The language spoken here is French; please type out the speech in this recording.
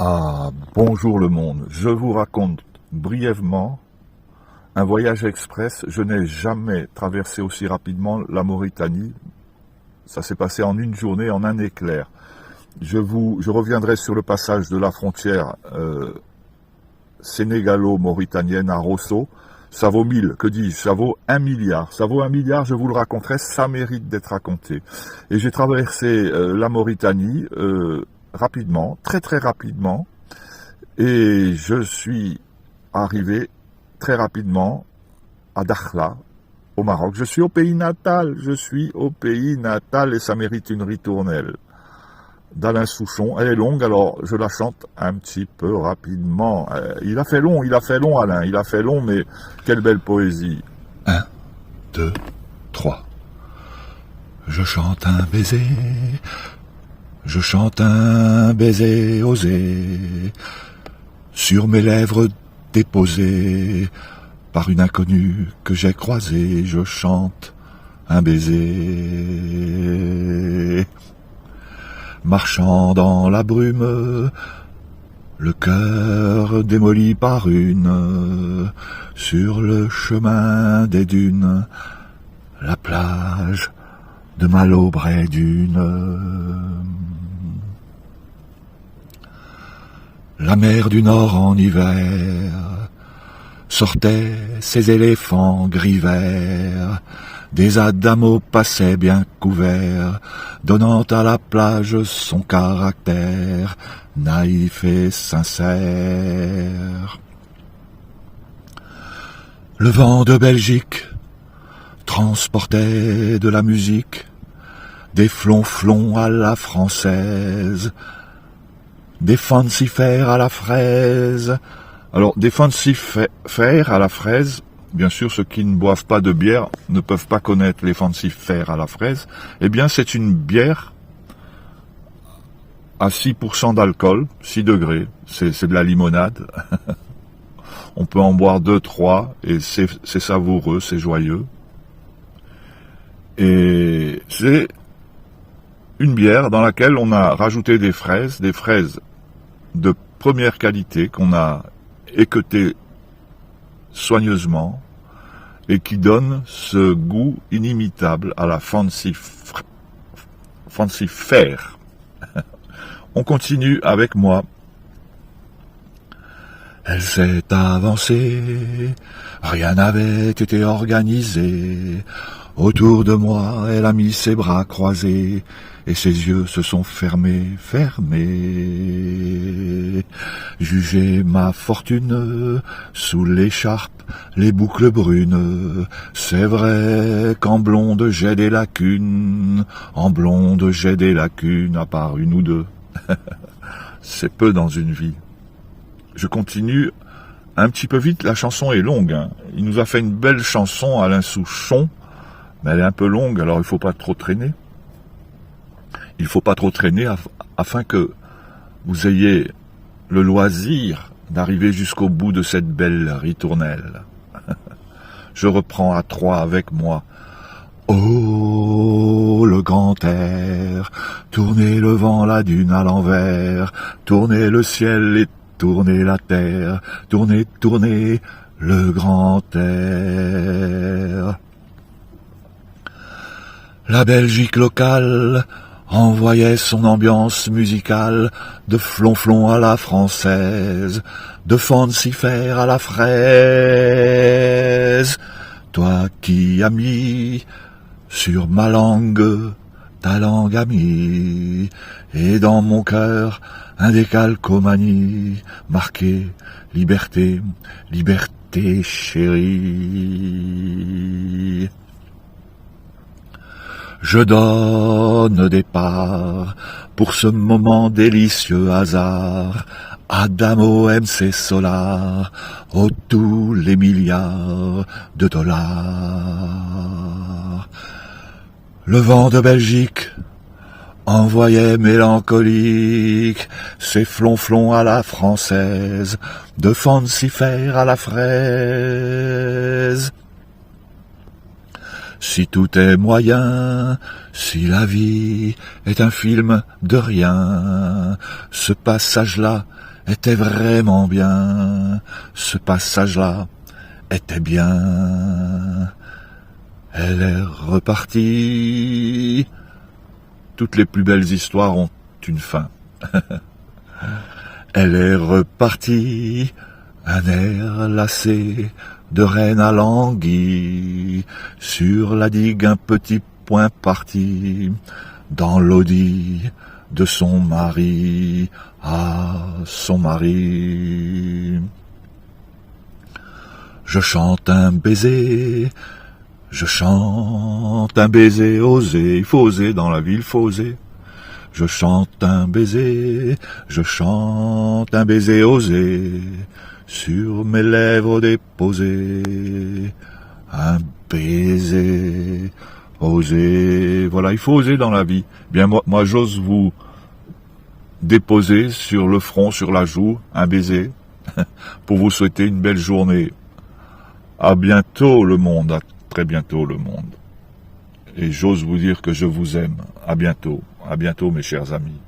Ah, bonjour le monde. Je vous raconte brièvement un voyage express. Je n'ai jamais traversé aussi rapidement la Mauritanie. Ça s'est passé en une journée, en un éclair. Je reviendrai sur le passage de la frontière sénégalo-mauritanienne à Rosso. Ça vaut 1000, que dis-je, ça vaut 1 milliard. Ça vaut 1 milliard, je vous le raconterai, ça mérite d'être raconté. Et j'ai traversé la Mauritanie rapidement, très très rapidement, et je suis arrivé très rapidement à Dakhla, au Maroc. Je suis au pays natal, et ça mérite une ritournelle d'Alain Souchon. Elle est longue, alors je la chante un petit peu rapidement. Il a fait long, Alain, il a fait long, mais quelle belle poésie. 1, 2, 3. Je chante un baiser, je chante un baiser osé, sur mes lèvres déposées par une inconnue que j'ai croisée. Je chante un baiser. Marchant dans la brume, le cœur démoli par une, sur le chemin des dunes, la plage de Malaubré d'une. La mer du Nord en hiver sortait ses éléphants gris verts, des adamos passaient bien couverts, donnant à la plage son caractère naïf et sincère. Le vent de Belgique transportait de la musique, des flonflons à la française, des fancifères à la fraise. Alors, des fancifères à la fraise, bien sûr, ceux qui ne boivent pas de bière ne peuvent pas connaître les fancifères à la fraise. Eh bien, c'est une bière à 6% d'alcool, 6 degrés. C'est de la limonade. On peut en boire 2, 3, et c'est savoureux, c'est joyeux. Et c'est une bière dans laquelle on a rajouté des fraises de première qualité qu'on a équeutées soigneusement et qui donne ce goût inimitable à la fancifère. On continue avec moi. Elle s'est avancée, rien n'avait été organisé. Autour de moi, elle a mis ses bras croisés, et ses yeux se sont fermés. Jugez ma fortune, sous l'écharpe, les boucles brunes. C'est vrai qu'en blonde j'ai des lacunes, à part une ou deux. C'est peu dans une vie. Je continue un petit peu vite, la chanson est longue. Il nous a fait une belle chanson, Alain Souchon, mais elle est un peu longue, alors il ne faut pas trop traîner. Il ne faut pas trop traîner afin que vous ayez le loisir d'arriver jusqu'au bout de cette belle ritournelle. Je reprends à 3 avec moi. Oh, le grand air, tournez le vent, la dune à l'envers, tournez le ciel et tournez la terre, tournez, tournez le grand air. La Belgique locale envoyait son ambiance musicale, de flonflon à la française, de fancifère à la fraise. Toi qui as mis sur ma langue ta langue amie, et dans mon cœur un décalcomanie, marqué liberté, liberté chérie. Je donne des parts pour ce moment délicieux hasard, Adamo MC Solar, oh tous les milliards de dollars. Le vent de Belgique envoyait mélancolique ses flonflons à la française, de fancifère à la fraise. si tout est moyen, si la vie est un film de rien, ce passage-là était vraiment bien, ce passage-là était bien. Elle est repartie. Toutes les plus belles histoires ont une fin. Elle est repartie, un air lassé de reine à languille, sur la digue un petit point parti, dans l'audit de son mari, à son mari. Je chante un baiser, je chante un baiser osé, il faut oser dans la vie, il faut oser. Je chante un baiser, je chante un baiser osé, sur mes lèvres déposées, un baiser osé. Voilà, il faut oser dans la vie. Bien, moi j'ose vous déposer sur le front, sur la joue, un baiser, pour vous souhaiter une belle journée. À bientôt le monde, à très bientôt le monde. Et j'ose vous dire que je vous aime. À bientôt mes chers amis.